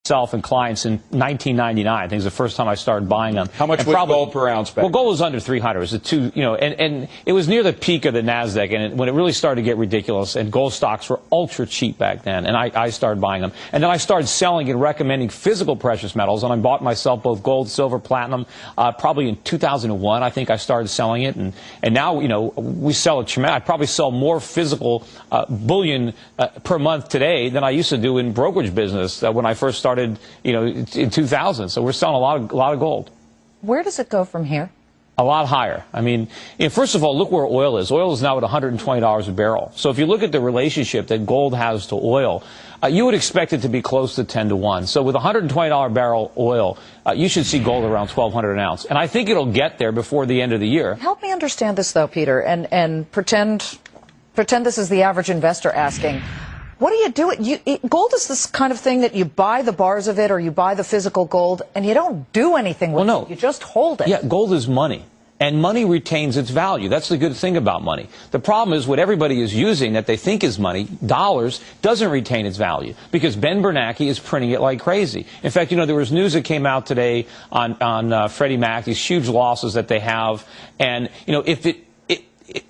myself and clients in 1999. I think it was the first time I started buying them. How much was gold per ounce back? Well, gold was under 300. It was and it was near the peak of the Nasdaq, and when it really started to get ridiculous, and gold stocks were ultra cheap back then, and I started buying them. And then I started selling and recommending physical precious metals, and I bought myself both gold, silver, platinum. Probably in 2001, I think I started selling it, and now we sell a tremendous. I probably sell more physical bullion per month today than I used to do in brokerage business when I first started. In 2000, so we're selling a lot of gold. Where does it go from here? A lot higher. I mean, first of all, look where oil is. Oil is now at $120 a barrel. So if you look at the relationship that gold has to oil, you would expect it to be close to 10 to 1. So with $120 barrel oil, you should see gold around $1,200 an ounce. And I think it'll get there before the end of the year. Help me understand this, though, Peter, and pretend this is the average investor asking. What do you do? Gold is this kind of thing that you buy the bars of it or you buy the physical gold and you don't do anything with it. You just hold it. Yeah, gold is money. And money retains its value. That's the good thing about money. The problem is what everybody is using that they think is money, dollars, doesn't retain its value because Ben Bernanke is printing it like crazy. In fact, there was news that came out today on Freddie Mac, these huge losses that they have. And, if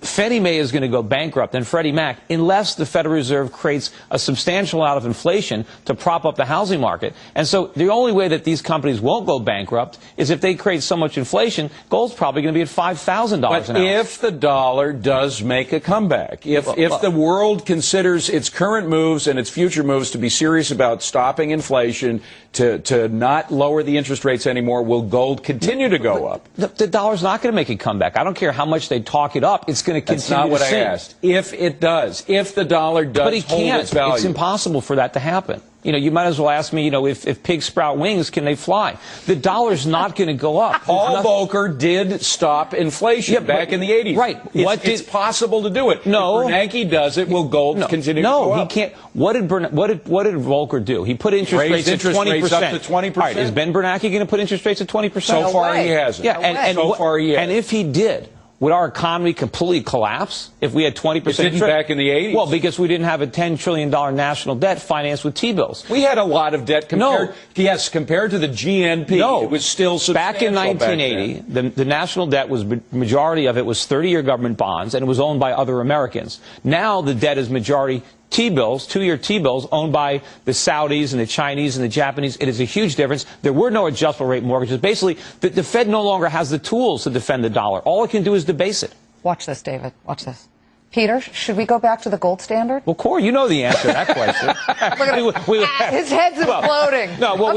Fannie Mae is going to go bankrupt and Freddie Mac unless the Federal Reserve creates a substantial amount of inflation to prop up the housing market. And so the only way that these companies won't go bankrupt is if they create so much inflation, gold's probably going to be at $5,000 an ounce. But if the dollar does make a comeback, if the world considers its current moves and its future moves to be serious about stopping inflation, to not lower the interest rates anymore, will gold continue to go up? The dollar's not going to make a comeback. I don't care how much they talk it up. It's going to continue to sink. That's not what I asked. If it does, if the dollar does hold its value. It's impossible for that to happen. You might as well ask me, if pigs sprout wings, can they fly? The dollar's not going to go up. Paul Volcker did stop inflation back in the 80s. Right. It's possible to do it. No. If Bernanke does it, will gold continue to go up? No, he can't. What did Volcker do? He put interest rates at 20%. Up to 20%. All right, is Ben Bernanke going to put interest rates at 20%? So far he hasn't. Yeah, so far he hasn't. And if he did, would our economy completely collapse if we had 20%? It didn't back in the 80s. Well, because we didn't have a $10 trillion national debt financed with T-bills. We had a lot of debt compared to the GNP. No. It was still substantial. Back in 1980, the national debt was, majority of it was 30-year government bonds, and it was owned by other Americans. Now the debt is majority T-bills, 2-year T-bills owned by the Saudis and the Chinese and the Japanese. It is a huge difference. There were no adjustable rate mortgages. Basically, the Fed no longer has the tools to defend the dollar. All it can do is debase it. Watch this, David. Watch this. Peter, should we go back to the gold standard? Well, Cor, you know the answer to that question. Look at his head's imploding. No, well,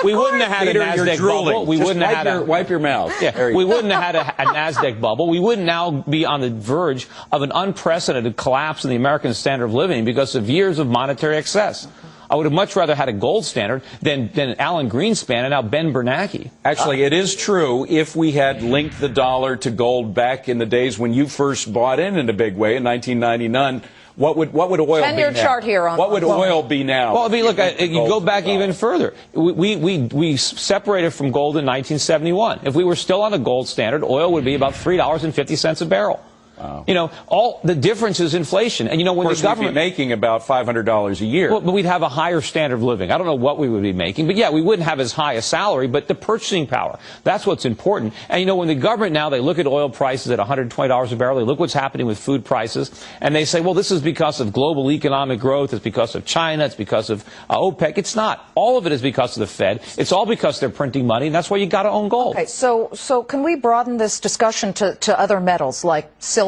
we wouldn't have had Peter, a Nasdaq bubble. We wouldn't have had wipe your mouth. Yeah, we wouldn't have had a Nasdaq bubble. We wouldn't now be on the verge of an unprecedented collapse in the American standard of living because of years of monetary excess. I would have much rather had a gold standard than Alan Greenspan and now Ben Bernanke. Actually, it is true. If we had linked the dollar to gold back in the days when you first bought in a big way in 1999, what would oil be now? 10-year chart here on what would oil be now? Well, I mean, look, you go back even further. We separated from gold in 1971. If we were still on the gold standard, oil would be about $3.50 a barrel. Wow. All the difference is inflation. And when the government we'd be making about $500 a year. Well, but we'd have a higher standard of living. I don't know what we would be making, but yeah, we wouldn't have as high a salary, but the purchasing power, that's what's important. And when the government now, they look at oil prices at $120 a barrel, they look what's happening with food prices, and they say, well, this is because of global economic growth, it's because of China, it's because of OPEC. It's not. All of it is because of the Fed. It's all because they're printing money, and that's why you got to own gold. Okay, so can we broaden this discussion to other metals like silver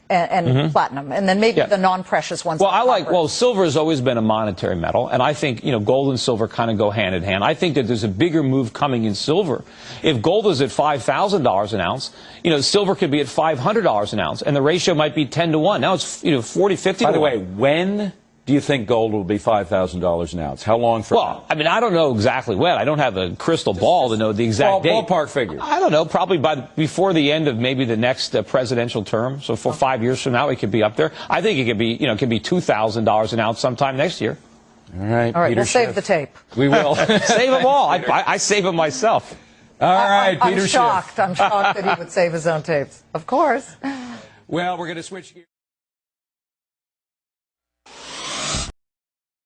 and platinum, and then maybe the non-precious ones? Well, silver has always been a monetary metal, and I think, gold and silver kind of go hand in hand. I think that there's a bigger move coming in silver. If gold is at $5,000 an ounce, silver could be at $500 an ounce, and the ratio might be 10 to 1. Now it's, 40, 50 to 1. By the way, when do you think gold will be $5,000 an ounce? How long from now? Well, I mean, I don't know exactly when. I don't have a crystal ball to know the exact date. Ballpark figure. I don't know. Probably before the end of maybe the next presidential term. So for 5 years from now, it could be up there. I think it could be, it could be $2,000 an ounce sometime next year. All right. All right. Peter We'll save the tape. We will save them all. I save them myself. All right, Peter. I'm shocked. I'm shocked that he would save his own tapes. Of course. Well, we're going to switch gears.